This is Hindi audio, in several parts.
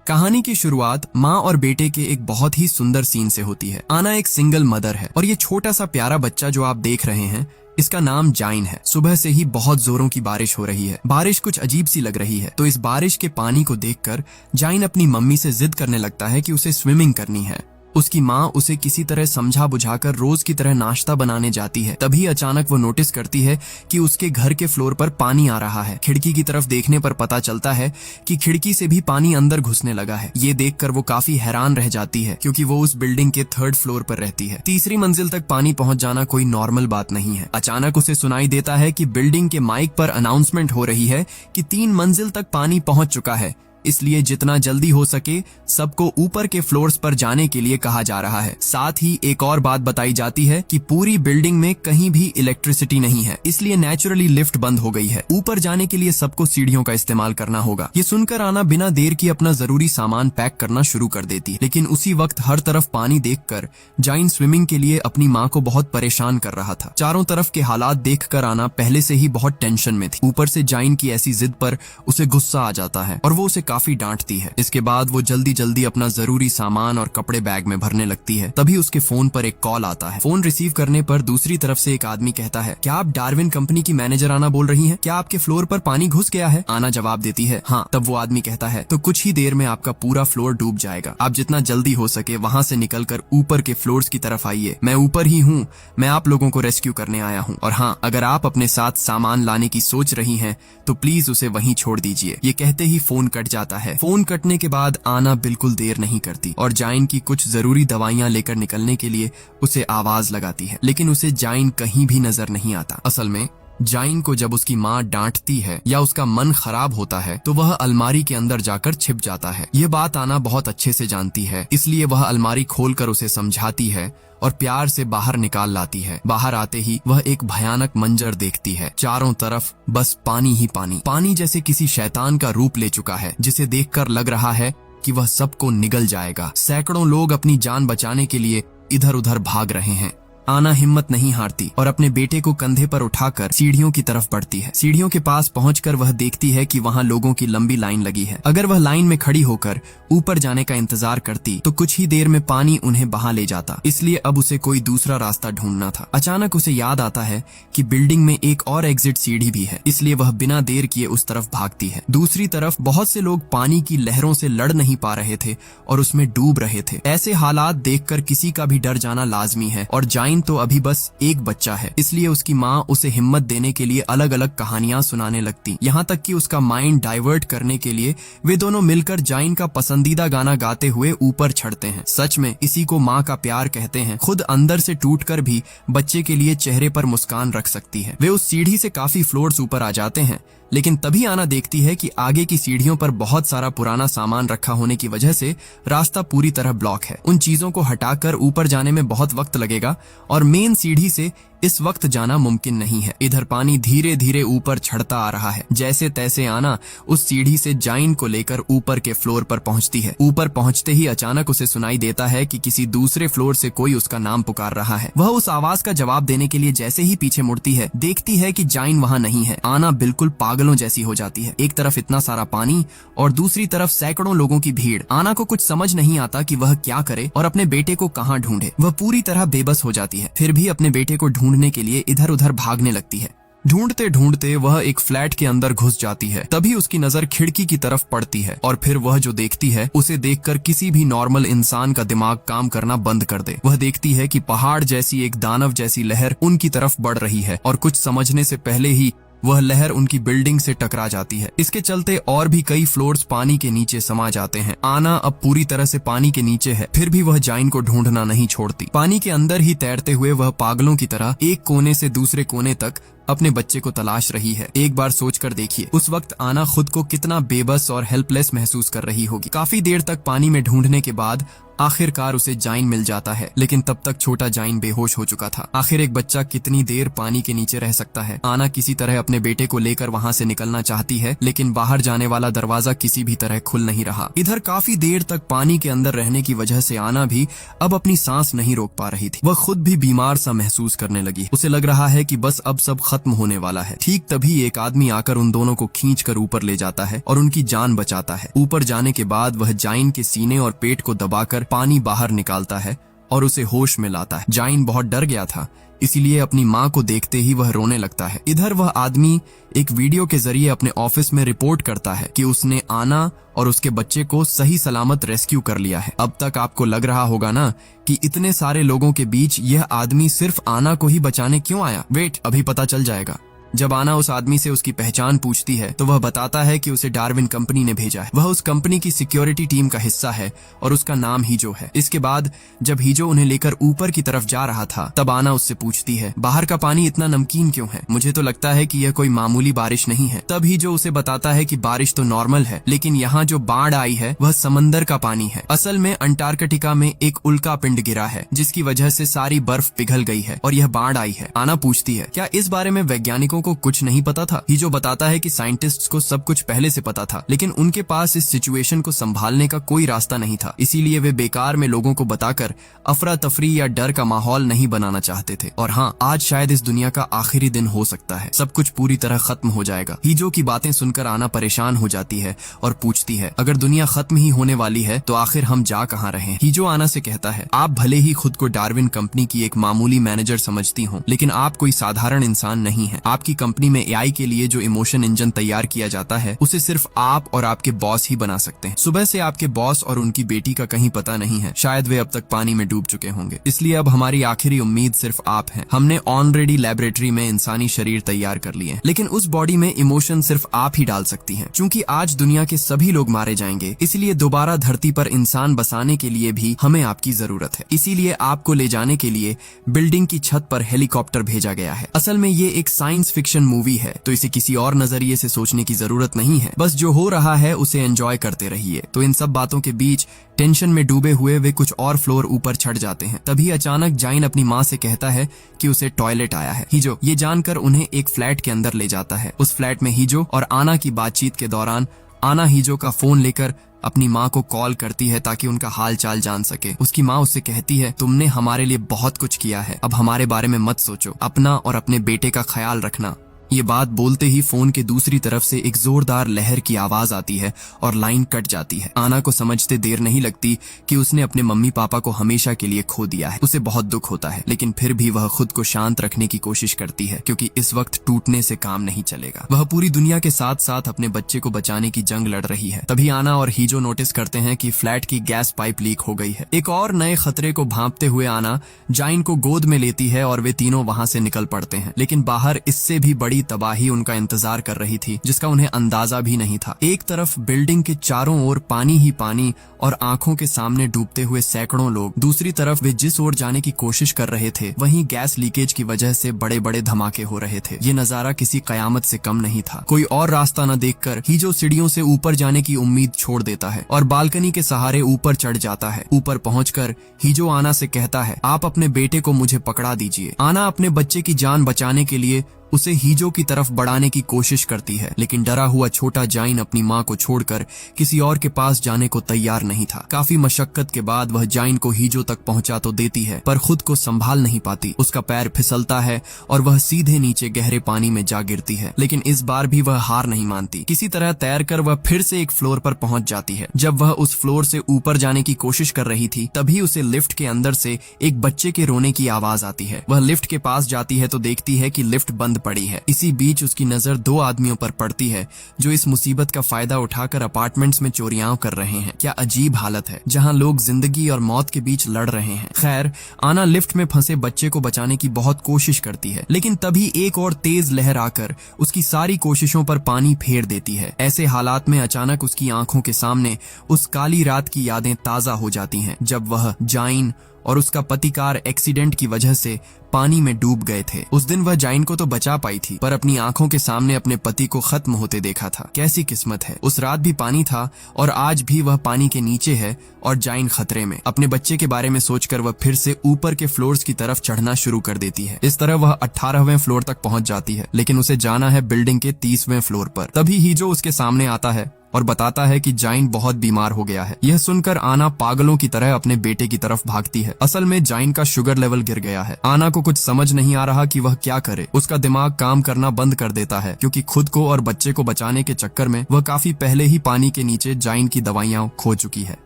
कहानी की शुरुआत माँ और बेटे के एक बहुत ही सुंदर सीन से होती है। आना एक सिंगल मदर है और ये छोटा सा प्यारा बच्चा जो आप देख रहे हैं, इसका नाम जाइन है। सुबह से ही बहुत जोरों की बारिश हो रही है। बारिश कुछ अजीब सी लग रही है, तो इस बारिश के पानी को देखकर जाइन अपनी मम्मी से जिद करने लगता है कि उसे स्विमिंग करनी है। उसकी माँ उसे किसी तरह समझा बुझाकर रोज की तरह नाश्ता बनाने जाती है। तभी अचानक वो नोटिस करती है कि उसके घर के फ्लोर पर पानी आ रहा है। खिड़की की तरफ देखने पर पता चलता है कि खिड़की से भी पानी अंदर घुसने लगा है। ये देखकर वो काफी हैरान रह जाती है, क्योंकि वो उस बिल्डिंग के 3rd फ्लोर पर रहती है। तीसरी मंजिल तक पानी पहुंच जाना कोई नॉर्मल बात नहीं है। अचानक उसे सुनाई देता है कि बिल्डिंग के माइक पर अनाउंसमेंट हो रही है कि 3 मंजिल तक पानी पहुंच चुका है, इसलिए जितना जल्दी हो सके सबको ऊपर के फ्लोर्स पर जाने के लिए कहा जा रहा है। साथ ही एक और बात बताई जाती है कि पूरी बिल्डिंग में कहीं भी इलेक्ट्रिसिटी नहीं है, इसलिए नेचुरली लिफ्ट बंद हो गई है। ऊपर जाने के लिए सबको सीढ़ियों का इस्तेमाल करना होगा। ये सुनकर आना बिना देर की अपना जरूरी सामान पैक करना शुरू कर देती है। लेकिन उसी वक्त हर तरफ पानी देखकर जाइन स्विमिंग के लिए अपनी माँ को बहुत परेशान कर रहा था। चारों तरफ के हालात देखकर आना पहले से ही बहुत टेंशन में थी। ऊपर से जाइन की ऐसी जिद पर उसे गुस्सा आ जाता है और वो उसे काफी डांटती है। इसके बाद वो जल्दी जल्दी अपना जरूरी सामान और कपड़े बैग में भरने लगती है। तभी उसके फोन पर एक कॉल आता है। फोन रिसीव करने पर दूसरी तरफ से एक आदमी कहता है, क्या आप डार्विन कंपनी की मैनेजर आना बोल रही हैं? क्या आपके फ्लोर पर पानी घुस गया है? आना जवाब देती है, हाँ। तब वो आदमी कहता है, तो कुछ ही देर में आपका पूरा फ्लोर डूब जाएगा। आप जितना जल्दी हो सके वहाँ से निकलकर ऊपर के फ्लोर्स की तरफ आइए। मैं ऊपर ही हूँ, मैं आप लोगों को रेस्क्यू करने आया हूँ। और हाँ, अगर आप अपने साथ सामान लाने की सोच रही हैं तो प्लीज उसे वहीं छोड़ दीजिए। ये कहते ही फोन कट जाता है। फोन कटने के बाद आना बिल्कुल देर नहीं करती और जाइन की कुछ जरूरी दवाइयां लेकर निकलने के लिए उसे आवाज लगाती है, लेकिन उसे जाइन कहीं भी नजर नहीं आता। असल में जाइन को जब उसकी माँ डांटती है या उसका मन खराब होता है तो वह अलमारी के अंदर जाकर छिप जाता है। ये बात आना बहुत अच्छे से जानती है, इसलिए वह अलमारी खोलकर उसे समझाती है और प्यार से बाहर निकाल लाती है। बाहर आते ही वह एक भयानक मंजर देखती है। चारों तरफ बस पानी ही पानी। पानी जैसे किसी शैतान का रूप ले चुका है, जिसे देखकर लग रहा है कि वह सबको निगल जाएगा। सैकड़ों लोग अपनी जान बचाने के लिए इधर उधर भाग रहे हैं। आना हिम्मत नहीं हारती और अपने बेटे को कंधे पर उठाकर सीढ़ियों की तरफ बढ़ती है। सीढ़ियों के पास पहुंचकर वह देखती है कि वहां लोगों की लंबी लाइन लगी है। अगर वह लाइन में खड़ी होकर ऊपर जाने का इंतजार करती तो कुछ ही देर में पानी उन्हें बहा ले जाता, इसलिए अब उसे कोई दूसरा रास्ता ढूंढना था। अचानक उसे याद आता है कि बिल्डिंग में एक और एग्जिट सीढ़ी भी है, इसलिए वह बिना देर किए उस तरफ भागती है। दूसरी तरफ बहुत से लोग पानी की लहरों से लड़ नहीं पा रहे थे और उसमें डूब रहे थे। ऐसे हालात देखकर किसी का भी डर जाना लाजमी है और जाइन तो अभी बस एक बच्चा है, इसलिए उसकी माँ उसे हिम्मत देने के लिए अलग अलग कहानियां सुनाने लगती। यहाँ तक कि उसका माइंड डाइवर्ट करने के लिए वे दोनों मिलकर जाइन का पसंदीदा गाना गाते हुए ऊपर चढ़ते हैं। सच में इसी को माँ का प्यार कहते हैं। खुद अंदर से टूटकर भी बच्चे के लिए चेहरे पर मुस्कान रख सकती है। वे उस सीढ़ी से काफी फ्लोर्स ऊपर आ जाते हैं, लेकिन तभी आना देखती है कि आगे की सीढ़ियों पर बहुत सारा पुराना सामान रखा होने की वजह से रास्ता पूरी तरह ब्लॉक है। उन चीजों को हटाकर ऊपर जाने में बहुत वक्त लगेगा और मेन सीढ़ी से इस वक्त जाना मुमकिन नहीं है। इधर पानी धीरे धीरे ऊपर चढ़ता आ रहा है। जैसे तैसे आना उस सीढ़ी से जाइन को लेकर ऊपर के फ्लोर पर पहुंचती है। ऊपर पहुंचते ही अचानक उसे सुनाई देता है कि किसी दूसरे फ्लोर से कोई उसका नाम पुकार रहा है। वह उस आवाज का जवाब देने के लिए जैसे ही पीछे मुड़ती है, देखती है कि जाइन वहां नहीं है। आना बिल्कुल पागलों जैसी हो जाती है। एक तरफ इतना सारा पानी और दूसरी तरफ सैकड़ों लोगों की भीड़। आना को कुछ समझ नहीं आता कि वह क्या करे और अपने बेटे को कहाँ ढूंढे। वह पूरी तरह बेबस हो जाती है, फिर भी अपने बेटे को ढूंढने के लिए इधर उधर भागने लगती है। ढूंढते ढूंढते वह एक फ्लैट के अंदर घुस जाती है। तभी उसकी नजर खिड़की की तरफ पड़ती है और फिर वह जो देखती है उसे देखकर किसी भी नॉर्मल इंसान का दिमाग काम करना बंद कर दे। वह देखती है कि पहाड़ जैसी एक दानव जैसी लहर उनकी तरफ बढ़ रही है और कुछ समझने से पहले ही वह लहर उनकी बिल्डिंग से टकरा जाती है। इसके चलते और भी कई फ्लोर्स पानी के नीचे समा जाते हैं। आना अब पूरी तरह से पानी के नीचे है, फिर भी वह जाइन को ढूंढना नहीं छोड़ती। पानी के अंदर ही तैरते हुए वह पागलों की तरह एक कोने से दूसरे कोने तक अपने बच्चे को तलाश रही है। एक बार सोचकर देखिए, उस वक्त आना खुद को कितना बेबस और हेल्पलेस महसूस कर रही होगी। काफी देर तक पानी में ढूंढने के बाद आखिरकार उसे जाइन मिल जाता है, लेकिन तब तक छोटा जाइन बेहोश हो चुका था। आखिर एक बच्चा कितनी देर पानी के नीचे रह सकता है। आना किसी तरह अपने बेटे को लेकर वहाँ से निकलना चाहती है, लेकिन बाहर जाने वाला दरवाजा किसी भी तरह खुल नहीं रहा। इधर काफी देर तक पानी के अंदर रहने की वजह से आना भी अब अपनी सांस नहीं रोक पा रही थी। वह खुद भी बीमार सा महसूस करने लगी। उसे लग रहा है कि बस अब सब खत्म होने वाला है। ठीक तभी एक आदमी आकर उन दोनों को खींचकर ऊपर ले जाता है और उनकी जान बचाता है। ऊपर जाने के बाद वह जाइन के सीने और पेट को दबाकर पानी बाहर निकालता है और उसे होश में लाता है। जाइन बहुत डर गया था, इसीलिए अपनी माँ को देखते ही वह रोने लगता है। इधर वह आदमी एक वीडियो के जरिए अपने ऑफिस में रिपोर्ट करता है कि उसने आना और उसके बच्चे को सही सलामत रेस्क्यू कर लिया है। अब तक आपको लग रहा होगा ना कि इतने सारे लोगों के बीच यह आदमी सिर्फ आना को ही बचाने क्यों आया। वेट, अभी पता चल जाएगा। जब आना उस आदमी से उसकी पहचान पूछती है तो वह बताता है कि उसे डार्विन कंपनी ने भेजा है। वह उस कंपनी की सिक्योरिटी टीम का हिस्सा है और उसका नाम हीजो है। इसके बाद जब हीजो उन्हें लेकर ऊपर की तरफ जा रहा था, तब आना उससे पूछती है, बाहर का पानी इतना नमकीन क्यों है? मुझे तो लगता है कि यह कोई मामूली बारिश नहीं है। तब हीजो उसे बताता है कि बारिश तो नॉर्मल है, लेकिन यहाँ जो बाढ़ आई है वह समंदर का पानी है। असल में अंटार्कटिका में एक उल्का पिंड गिरा है, जिसकी वजह से सारी बर्फ पिघल गई है और यह बाढ़ आई है। आना पूछती है, क्या इस बारे में वैज्ञानिकों को कुछ नहीं पता था? हीजो बताता है कि साइंटिस्ट्स को सब कुछ पहले से पता था, लेकिन उनके पास इस सिचुएशन को संभालने का कोई रास्ता नहीं था। इसीलिए वे बेकार में लोगों को बताकर अफरा तफरी या डर का माहौल नहीं बनाना चाहते थे। और हाँ, आज शायद इस दुनिया का आखिरी दिन हो सकता है। सब कुछ पूरी तरह खत्म हो जाएगा। हीजो की बातें सुनकर आना परेशान हो जाती है और पूछती है, अगर दुनिया खत्म ही होने वाली है तो आखिर हम जा कहाँ रहे हैं? हीजो आना से कहता है, आप भले ही खुद को डार्विन कंपनी की एक मामूली मैनेजर समझती हो, लेकिन आप कोई साधारण इंसान नहीं है। आपकी कंपनी में एआई के लिए जो इमोशन इंजन तैयार किया जाता है, उसे सिर्फ आप और आपके बॉस ही बना सकते हैं। सुबह से आपके बॉस और उनकी बेटी का कहीं पता नहीं है। शायद वे अब तक पानी में डूब चुके होंगे। इसलिए अब हमारी आखिरी उम्मीद सिर्फ आप हैं। हमने ऑलरेडी लैबोरेटरी में इंसानी शरीर तैयार कर लिए हैं, लेकिन उस बॉडी में इमोशन सिर्फ आप ही डाल सकती हैं। क्योंकि आज दुनिया के सभी लोग मारे जाएंगे, इसलिए दोबारा धरती पर इंसान बसाने के लिए भी हमें आपकी जरूरत है। इसीलिए आपको ले जाने के लिए बिल्डिंग की छत पर हेलीकॉप्टर भेजा गया है। असल में ये एक साइंस फिक्शन मूवी है, तो इसे किसी और नजरिए से सोचने की जरूरत नहीं है। बस जो हो रहा है उसे एंजॉय करते रहिए। तो इन सब बातों के बीच टेंशन में डूबे हुए वे कुछ और फ्लोर ऊपर चढ़ जाते हैं। तभी अचानक जाइन अपनी माँ से कहता है कि उसे टॉयलेट आया है। हीजो ये जानकर उन्हें एक फ्लैट के अंदर ले जाता है। उस फ्लैट में हीजो और आना की बातचीत के दौरान आना हीजो का फोन लेकर अपनी माँ को कॉल करती है ताकि उनका हाल चाल जान सके। उसकी माँ उससे कहती है, तुमने हमारे लिए बहुत कुछ किया है, अब हमारे बारे में मत सोचो, अपना और अपने बेटे का ख्याल रखना। ये बात बोलते ही फोन के दूसरी तरफ से एक जोरदार लहर की आवाज आती है और लाइन कट जाती है। आना को समझते देर नहीं लगती कि उसने अपने मम्मी पापा को हमेशा के लिए खो दिया है। उसे बहुत दुख होता है, लेकिन फिर भी वह खुद को शांत रखने की कोशिश करती है, क्योंकि इस वक्त टूटने से काम नहीं चलेगा। वह पूरी दुनिया के साथ साथ अपने बच्चे को बचाने की जंग लड़ रही है। तभी आना और हीजो नोटिस करते हैं कि फ्लैट की गैस पाइप लीक हो गई है। एक और नए खतरे को भांपते हुए आना जाइन को गोद में लेती है और वे तीनों वहां से निकल पड़ते हैं। लेकिन बाहर इससे भी बड़ी तबाही उनका इंतजार कर रही थी, जिसका उन्हें अंदाजा भी नहीं था। एक तरफ बिल्डिंग के चारों ओर पानी ही पानी और आंखों के सामने डूबते हुए सैकड़ों लोग। दूसरी तरफ वे जिस ओर जाने की कोशिश कर रहे थे, वहीं गैस लीकेज की वजह से बड़े बड़े धमाके हो रहे थे। ये नजारा किसी कयामत से कम नहीं था। कोई और रास्ता न देखकर हीजो सीढ़ियों से ऊपर जाने की उम्मीद छोड़ देता है और बालकनी के सहारे ऊपर चढ़ जाता है। ऊपर पहुंचकर हीजो आना से कहता है, आप अपने बेटे को मुझे पकड़ा दीजिए। आना अपने बच्चे की जान बचाने के लिए उसे हीजो की तरफ बढ़ाने की कोशिश करती है, लेकिन डरा हुआ छोटा जाइन अपनी माँ को छोड़कर किसी और के पास जाने को तैयार नहीं था। काफी मशक्कत के बाद वह जाइन को हीजो तक पहुंचा तो देती है, पर खुद को संभाल नहीं पाती। उसका पैर फिसलता है और वह सीधे नीचे गहरे पानी में जा गिरती है। लेकिन इस बार भी वह हार नहीं मानती। किसी तरह तैरकर वह फिर से एक फ्लोर पर पहुंच जाती है। जब वह उस फ्लोर से ऊपर जाने की कोशिश कर रही थी, तभी उसे लिफ्ट के अंदर से एक बच्चे के रोने की आवाज आती है। वह लिफ्ट के पास जाती है तो देखती है कि लिफ्ट बंद पड़ी है। इसी बीच उसकी नजर दो आदमियों पर पड़ती है जो इस मुसीबत का फायदा उठाकर अपार्टमेंट्स में चोरियां कर रहे हैं। क्या अजीब हालत है, जहां लोग जिंदगी और मौत के बीच लड़ रहे हैं। खैर, आना लिफ्ट में फंसे बच्चे को बचाने की बहुत कोशिश करती है, लेकिन तभी एक और तेज लहर आकर उसकी सारी कोशिशों पर पानी फेर देती है। ऐसे हालात में अचानक उसकी आंखों के सामने उस काली रात की यादें ताजा हो जाती हैं, जब वह जाइन और उसका पति कार एक्सीडेंट की वजह से पानी में डूब गए थे। उस दिन वह जाइन को तो बचा पाई थी, पर अपनी आंखों के सामने अपने पति को खत्म होते देखा था। कैसी किस्मत है। उस रात भी पानी था और आज भी वह पानी के नीचे है और जाइन खतरे में। अपने बच्चे के बारे में सोचकर वह फिर से ऊपर के फ्लोर्स की तरफ चढ़ना शुरू कर देती है। इस तरह वह 18वें फ्लोर तक पहुंच जाती है, लेकिन उसे जाना है बिल्डिंग के 30वें फ्लोर पर। तभी हीजो उसके सामने आता है और बताता है कि जाइन बहुत बीमार हो गया है। यह सुनकर आना पागलों की तरह अपने बेटे की तरफ भागती है। असल में जाइन का शुगर लेवल गिर गया है। आना को कुछ समझ नहीं आ रहा कि वह क्या करे। उसका दिमाग काम करना बंद कर देता है, क्योंकि खुद को और बच्चे को बचाने के चक्कर में वह काफी पहले ही पानी के नीचे जाइन की दवाइयां खो चुकी है।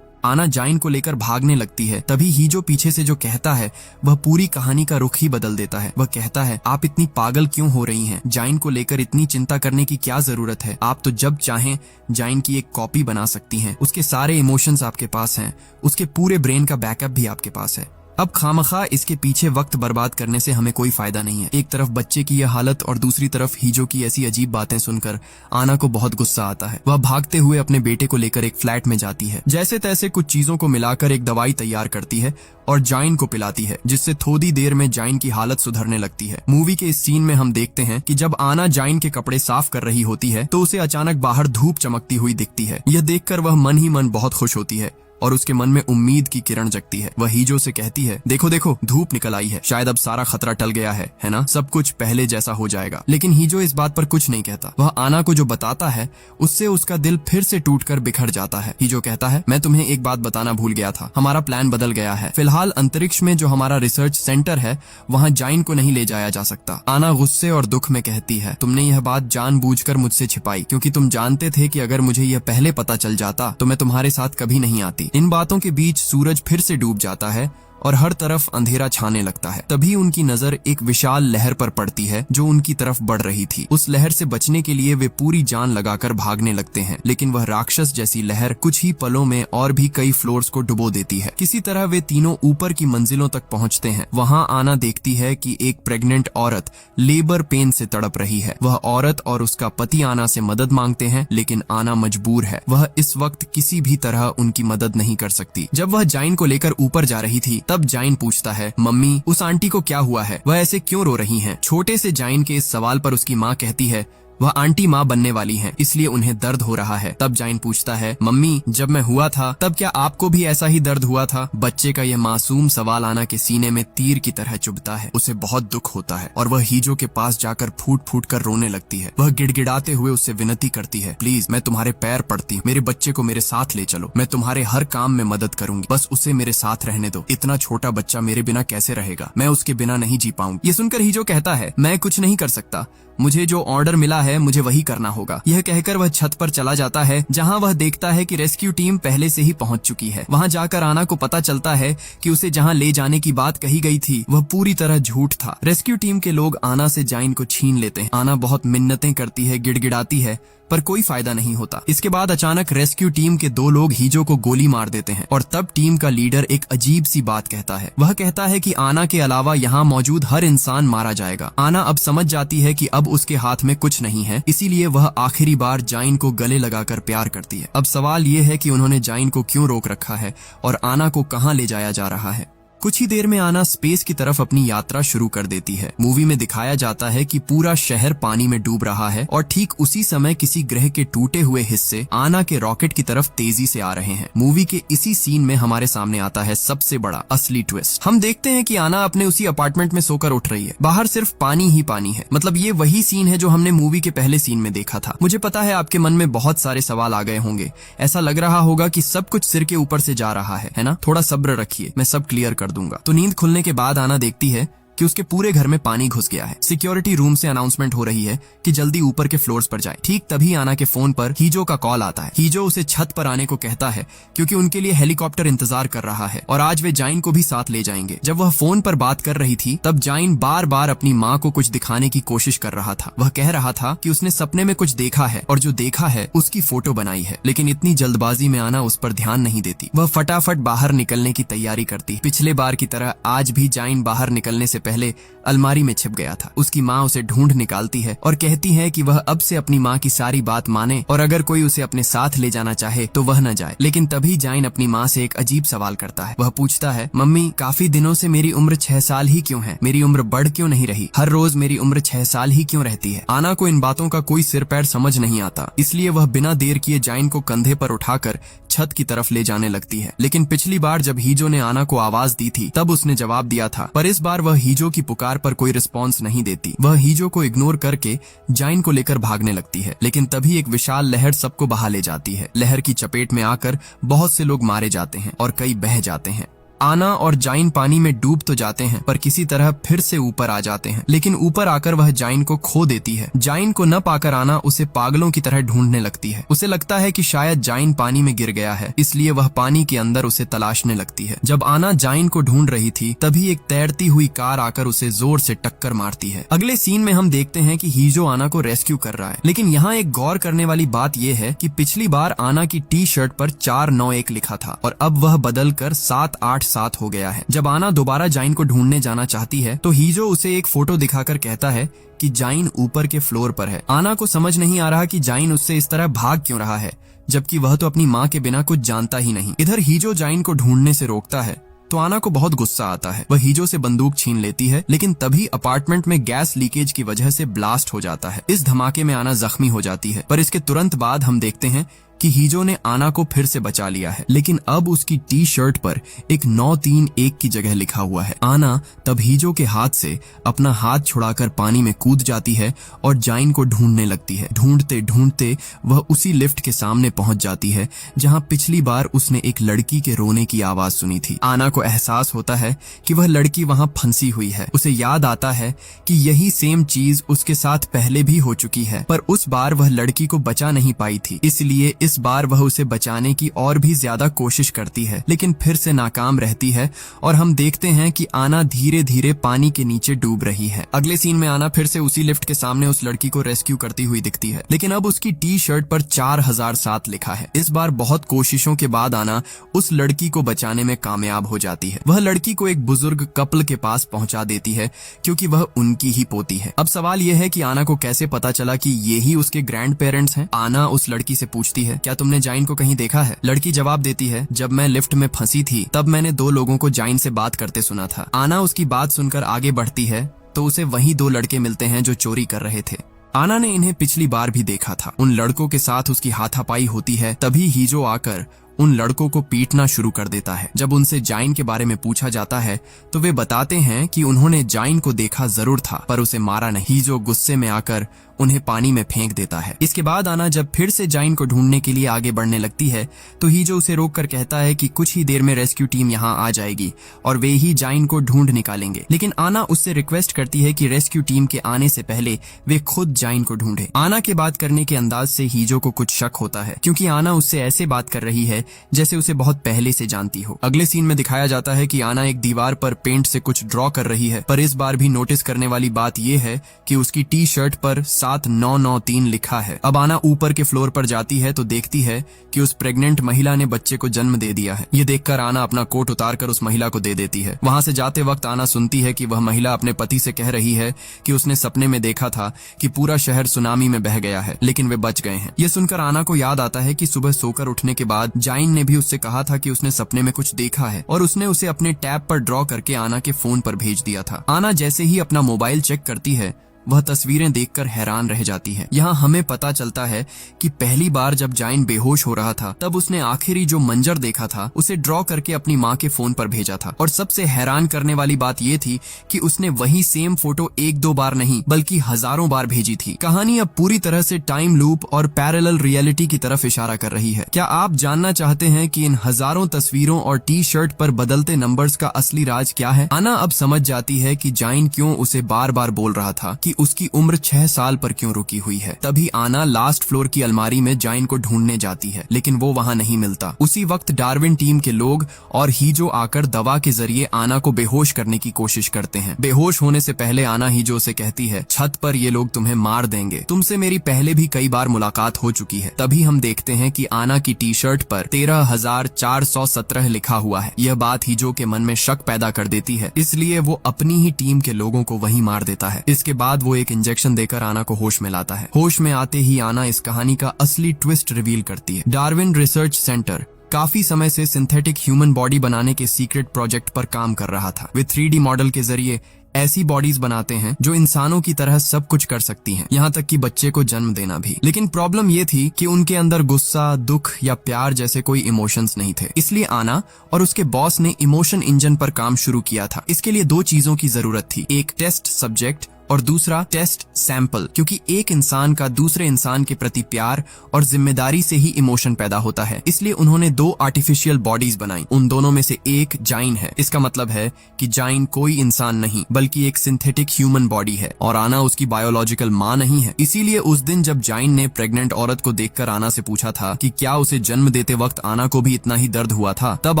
आना जाइन को लेकर भागने लगती है। तभी हीजो पीछे से जो कहता है वह पूरी कहानी का रुख ही बदल देता है। वह कहता है, आप इतनी पागल क्यों हो रही हैं? जाइन को लेकर इतनी चिंता करने की क्या जरूरत है? आप तो जब चाहें जाइन की एक कॉपी बना सकती हैं। उसके सारे इमोशंस आपके पास हैं, उसके पूरे ब्रेन का बैकअप भी आपके पास है। अब खामखा इसके पीछे वक्त बर्बाद करने से हमें कोई फायदा नहीं है। एक तरफ बच्चे की यह हालत और दूसरी तरफ हीजो की ऐसी अजीब बातें सुनकर आना को बहुत गुस्सा आता है। वह भागते हुए अपने बेटे को लेकर एक फ्लैट में जाती है। जैसे तैसे कुछ चीजों को मिलाकर एक दवाई तैयार करती है और जाइन को पिलाती है, जिससे थोड़ी देर में जाइन की हालत सुधरने लगती है। मूवी के इस सीन में हम देखते हैं कि जब आना जाइन के कपड़े साफ कर रही होती है तो उसे अचानक बाहर धूप चमकती हुई दिखती है। यह देखकर वह मन ही मन बहुत खुश होती है और उसके मन में उम्मीद की किरण जगती है। वह हीजो से कहती है, देखो देखो धूप निकल आई है, शायद अब सारा खतरा टल गया है ना? सब कुछ पहले जैसा हो जाएगा। लेकिन हीजो इस बात पर कुछ नहीं कहता। वह आना को जो बताता है उससे उसका दिल फिर से टूटकर बिखर जाता है। हीजो कहता है, मैं तुम्हें एक बात बताना भूल गया था, हमारा प्लान बदल गया है। फिलहाल अंतरिक्ष में जो हमारा रिसर्च सेंटर है वहाँ जाइन को नहीं ले जाया जा सकता। आना गुस्से और दुख में कहती है, तुमने यह बात जानबूझकर मुझसे छिपाई, क्योंकि तुम जानते थे कि अगर मुझे यह पहले पता चल जाता तो मैं तुम्हारे साथ कभी नहीं आती। इन बातों के बीच सूरज फिर से डूब जाता है और हर तरफ अंधेरा छाने लगता है। तभी उनकी नजर एक विशाल लहर पर पड़ती है जो उनकी तरफ बढ़ रही थी। उस लहर से बचने के लिए वे पूरी जान लगाकर भागने लगते हैं, लेकिन वह राक्षस जैसी लहर कुछ ही पलों में और भी कई फ्लोर्स को डुबो देती है। किसी तरह वे तीनों ऊपर की मंजिलों तक पहुंचते हैं। वहां आना देखती है कि एक प्रेग्नेंट औरत लेबर पेन से तड़प रही है। वह औरत और उसका पति आना से मदद मांगते हैं, लेकिन आना मजबूर है। वह इस वक्त किसी भी तरह उनकी मदद नहीं कर सकती। जब वह जाइन को लेकर ऊपर जा रही थी तब जाइन पूछता है, मम्मी उस आंटी को क्या हुआ है? वह ऐसे क्यों रो रही हैं? छोटे से जाइन के इस सवाल पर उसकी माँ कहती है, वह आंटी माँ बनने वाली हैं, इसलिए उन्हें दर्द हो रहा है। तब जाइन पूछता है, मम्मी जब मैं हुआ था तब क्या आपको भी ऐसा ही दर्द हुआ था? बच्चे का यह मासूम सवाल आना के सीने में तीर की तरह चुभता है। उसे बहुत दुख होता है और वह हीजो के पास जाकर फूट फूट कर रोने लगती है। वह गिड़गिड़ाते हुए उससे विनती करती है, प्लीज मैं तुम्हारे पैर पड़ती, मेरे बच्चे को मेरे साथ ले चलो, मैं तुम्हारे हर काम में मदद करूंगी, बस उसे मेरे साथ रहने दो। इतना छोटा बच्चा मेरे बिना कैसे रहेगा? मैं उसके बिना नहीं जी पाऊंगी। ये सुनकर हीजो कहता है, मैं कुछ नहीं कर सकता, मुझे जो ऑर्डर मिला है मुझे वही करना होगा। यह कहकर वह छत पर चला जाता है, जहां वह देखता है कि रेस्क्यू टीम पहले से ही पहुंच चुकी है। वहां जाकर आना को पता चलता है कि उसे जहां ले जाने की बात कही गई थी वह पूरी तरह झूठ था। रेस्क्यू टीम के लोग आना से जाइन को छीन लेते हैं। आना बहुत मिन्नतें करती है, गिड़गिड़ाती है, पर कोई फायदा नहीं होता। इसके बाद अचानक रेस्क्यू टीम के 2 लोग हीजो को गोली मार देते हैं और तब टीम का लीडर एक अजीब सी बात कहता है। वह कहता है कि आना के अलावा यहाँ मौजूद हर इंसान मारा जाएगा। आना अब समझ जाती है कि अब उसके हाथ में कुछ नहीं है, इसीलिए वह आखिरी बार जाइन को गले लगाकर प्यार करती है। अब सवाल ये है कि उन्होंने जाइन को क्यों रोक रखा है और आना को कहाँ ले जाया जा रहा है। कुछ ही देर में आना स्पेस की तरफ अपनी यात्रा शुरू कर देती है। मूवी में दिखाया जाता है कि पूरा शहर पानी में डूब रहा है और ठीक उसी समय किसी ग्रह के टूटे हुए हिस्से आना के रॉकेट की तरफ तेजी से आ रहे हैं। मूवी के इसी सीन में हमारे सामने आता है सबसे बड़ा असली ट्विस्ट। हम देखते हैं कि आना अपने उसी अपार्टमेंट में सोकर उठ रही है। बाहर सिर्फ पानी ही पानी है। मतलब ये वही सीन है जो हमने मूवी के पहले सीन में देखा था। मुझे पता है आपके मन में बहुत सारे सवाल आ गए होंगे। ऐसा लग रहा होगा कि सब कुछ सिर के ऊपर से जा रहा है ना? थोड़ा सब्र रखिए, मैं सब क्लियर कर दूंगा। तो नींद खुलने के बाद आना देखती है कि उसके पूरे घर में पानी घुस गया है। सिक्योरिटी रूम से अनाउंसमेंट हो रही है कि जल्दी ऊपर के फ्लोर्स पर जाए। ठीक तभी आना के फोन पर हीजो का कॉल आता है। हीजो उसे छत पर आने को कहता है क्योंकि उनके लिए हेलीकॉप्टर इंतजार कर रहा है और आज वे जाइन को भी साथ ले जाएंगे। जब वह फोन पर बात कर रही थी तब जाइन बार बार अपनी माँ को कुछ दिखाने की कोशिश कर रहा था। वह कह रहा था कि उसने सपने में कुछ देखा है और जो देखा है उसकी फोटो बनाई है, लेकिन इतनी जल्दबाजी में आना उस पर ध्यान नहीं देती। वह फटाफट बाहर निकलने की तैयारी करती। पिछले बार की तरह आज भी जाइन बाहर निकलने से पहले अलमारी में छिप गया था। उसकी माँ उसे ढूंढ निकालती है और कहती है कि वह अब से अपनी माँ की सारी बात माने और अगर कोई उसे अपने साथ ले जाना चाहे तो वह न जाए। लेकिन तभी जाइन अपनी माँ से एक अजीब सवाल करता है। वह पूछता है, मम्मी काफी दिनों से मेरी उम्र 6 साल ही क्यों है? मेरी उम्र बढ़ क्यों नहीं रही? हर रोज मेरी उम्र 6 साल ही क्यों रहती है? आना को इन बातों का कोई सिर पैर समझ नहीं आता, इसलिए वह बिना देर किए जाइन को कंधे पर उठाकर छत की तरफ ले जाने लगती है। लेकिन पिछली बार जब हीजो ने आना को आवाज दी थी तब उसने जवाब दिया था, पर इस बार वह हीजो की पुकार पर कोई रिस्पॉन्स नहीं देती। वह हीजो को इग्नोर करके जाइन को लेकर भागने लगती है। लेकिन तभी एक विशाल लहर सबको बहा ले जाती है। लहर की चपेट में आकर बहुत से लोग मारे जाते हैं और कई बह जाते हैं। आना और जाइन पानी में डूब तो जाते हैं पर किसी तरह फिर से ऊपर आ जाते हैं, लेकिन ऊपर आकर वह जाइन को खो देती है। जाइन को न पाकर आना उसे पागलों की तरह ढूंढने लगती है। उसे लगता है कि शायद जाइन पानी में गिर गया है, इसलिए वह पानी के अंदर उसे तलाशने लगती है। जब आना जाइन को ढूंढ रही थी तभी एक तैरती हुई कार आकर उसे जोर से टक्कर मारती है। अगले सीन में हम देखते हैं कि हीजो आना को रेस्क्यू कर रहा है, लेकिन यहाँ एक गौर करने वाली बात यह है कि पिछली बार आना की टी शर्ट पर 491 लिखा था और अब वह बदल कर 787 हो गया है। जब आना दोबारा जाइन को ढूंढने जाना चाहती है तो हीजो उसे एक फोटो दिखाकर कहता है कि जाइन ऊपर के फ्लोर पर है। आना को समझ नहीं आ रहा कि जाइन उससे इस तरह भाग क्यों रहा है, जबकि वह तो अपनी माँ के बिना कुछ जानता ही नहीं। इधर हीजो जाइन को ढूंढने से रोकता है तो आना को बहुत गुस्सा आता है। वह हीजो से बंदूक छीन लेती है, लेकिन तभी अपार्टमेंट में गैस लीकेज की वजह से ब्लास्ट हो जाता है। इस धमाके में आना जख्मी हो जाती है, पर इसके तुरंत बाद हम देखते हैं कि हीजो ने आना को फिर से बचा लिया है, लेकिन अब उसकी टी शर्ट पर एक 931 की जगह लिखा हुआ है। आना तब हीजो के हाथ से अपना हाथ छुड़ाकर पानी में कूद जाती है और जाइन को ढूंढने लगती है। ढूंढते ढूंढते वह उसी लिफ्ट के सामने पहुंच जाती है जहां पिछली बार उसने एक लड़की के रोने की आवाज सुनी थी। आना को एहसास होता है कि वह लड़की वहां फंसी हुई है। उसे याद आता है कि यही सेम चीज उसके साथ पहले भी हो चुकी है, पर उस बार वह लड़की को बचा नहीं पाई थी, इसलिए इस बार वह उसे बचाने की और भी ज्यादा कोशिश करती है, लेकिन फिर से नाकाम रहती है और हम देखते हैं कि आना धीरे धीरे पानी के नीचे डूब रही है। अगले सीन में आना फिर से उसी लिफ्ट के सामने उस लड़की को रेस्क्यू करती हुई दिखती है, लेकिन अब उसकी टी शर्ट पर 4007 लिखा है। इस बार बहुत कोशिशों के बाद आना उस लड़की को बचाने में कामयाब हो जाती है। वह लड़की को एक बुजुर्ग कपल के पास पहुंचा देती है क्योंकि वह उनकी ही पोती है। अब सवाल यह है कि आना को कैसे पता चला कि ये ही उसके ग्रैंड पेरेंट्स हैं। आना उस लड़की से पूछती है, क्या तुमने जाइन को कहीं देखा है? लड़की जवाब देती है, जब मैं लिफ्ट में फंसी थी तब मैंने 2 लोगों को जाइन से बात करते सुना था। आना उसकी बात सुनकर आगे बढ़ती है तो उसे वही 2 लड़के मिलते हैं जो चोरी कर रहे थे। आना ने इन्हें पिछली बार भी देखा था। उन लड़कों के साथ उसकी हाथापाई होती है, तभी हीजो आकर उन लड़कों को पीटना शुरू कर देता है। जब उनसे जाइन के बारे में पूछा जाता है तो वे बताते हैं कि उन्होंने जाइन को देखा जरूर था पर उसे मारा नहीं। हीजो गुस्से में आकर उन्हें पानी में फेंक देता है। इसके बाद आना जब फिर से जाइन को ढूंढने के लिए आगे बढ़ने लगती है तो हीजो उसे रोककर कहता है कि कुछ ही देर में रेस्क्यू टीम यहाँ आ जाएगी और वे ही जाइन को ढूंढ निकालेंगे। लेकिन आना उससे रिक्वेस्ट करती है कि रेस्क्यू टीम के आने से पहले वे खुद जाइन को ढूंढे। आना के बात करने के अंदाज से हीजो को कुछ शक होता है क्योंकि आना उससे ऐसे बात कर रही है जैसे उसे बहुत पहले से जानती हो। अगले सीन में दिखाया जाता है कि आना एक दीवार पर पेंट से कुछ ड्रॉ कर रही है, पर इस बार भी नोटिस करने वाली बात यह है कि उसकी टी शर्ट पर 7993 लिखा है। अब आना ऊपर के फ्लोर पर जाती है तो देखती है कि उस प्रेग्नेंट महिला ने बच्चे को जन्म दे दिया है। ये देखकर आना अपना कोट उतारकर उस महिला को दे देती है। वहां से जाते वक्त आना सुनती है कि वह महिला अपने पति से कह रही है कि उसने सपने में देखा था कि पूरा शहर सुनामी में बह गया है, लेकिन वे बच गए हैं। ये सुनकर आना को याद आता है कि सुबह सोकर उठने के बाद जाइन ने भी उससे कहा था कि उसने सपने में कुछ देखा है और उसने उसे अपने टैब पर ड्रॉ करके आना के फोन पर भेज दिया था। आना जैसे ही अपना मोबाइल चेक करती है वह तस्वीरें देखकर हैरान रह जाती है। यहाँ हमें पता चलता है कि पहली बार जब जाइन बेहोश हो रहा था तब उसने आखिरी जो मंजर देखा था उसे ड्रॉ करके अपनी माँ के फोन पर भेजा था। और सबसे हैरान करने वाली बात ये थी कि उसने वही सेम फोटो 1-2 बार नहीं बल्कि हजारों बार भेजी थी। कहानी अब पूरी तरह से टाइम लूप और पैरेलल रियलिटी की तरफ इशारा कर रही है। क्या आप जानना चाहते हैं कि इन हजारों तस्वीरों और टी शर्ट पर बदलते नंबर्स का असली राज क्या है? आना अब समझ जाती है कि जाइन क्यों उसे बार बार बोल रहा था कि उसकी उम्र 6 साल पर क्यों रुकी हुई है। तभी आना लास्ट फ्लोर की अलमारी में जाइन को ढूंढने जाती है, लेकिन वो वहाँ नहीं मिलता। उसी वक्त डार्विन टीम के लोग और हीजो आकर दवा के जरिए आना को बेहोश करने की कोशिश करते हैं। बेहोश होने से पहले आना हीजो से कहती है, छत पर ये लोग तुम्हें मार देंगे, तुमसे मेरी पहले भी कई बार मुलाकात हो चुकी है। तभी हम देखते हैं कि आना की टी शर्ट पर 13,417 लिखा हुआ है। यह बात हीजो के मन में शक पैदा कर देती है, इसलिए वो अपनी ही टीम के लोगों को वहीं मार देता है। इसके बाद वो एक इंजेक्शन देकर आना को होश में लाता है। होश में आते ही आना इस कहानी का असली ट्विस्ट रिवील करती है। डार्विन रिसर्च सेंटर काफी समय से सिंथेटिक ह्यूमन बॉडी बनाने के सीक्रेट प्रोजेक्ट पर काम कर रहा था। वे 3D मॉडल के जरिए ऐसी बॉडीज बनाते हैं जो इंसानों की तरह सब कुछ कर सकती हैं, यहाँ तक कि बच्चे को जन्म देना भी। लेकिन प्रॉब्लम ये थी कि उनके अंदर गुस्सा, दुख या प्यार जैसे कोई इमोशंस नहीं थे। इसलिए आना और उसके बॉस ने इमोशन इंजन पर काम शुरू किया था। इसके लिए 2 चीजों की जरूरत थी, एक टेस्ट सब्जेक्ट और दूसरा टेस्ट सैंपल, क्योंकि एक इंसान का दूसरे इंसान के प्रति प्यार और जिम्मेदारी से ही इमोशन पैदा होता है। इसलिए उन्होंने 2 आर्टिफिशियल बॉडीज बनाई। उन दोनों में से एक जाइन है। इसका मतलब है कि जाइन कोई इंसान नहीं बल्कि एक सिंथेटिक ह्यूमन बॉडी है और आना उसकी बायोलॉजिकल माँ नहीं है। इसीलिए उस दिन जब जाइन ने प्रेग्नेंट औरत को देखकर आना से पूछा था कि क्या उसे जन्म देते वक्त आना को भी इतना ही दर्द हुआ था, तब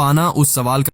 आना उस सवाल का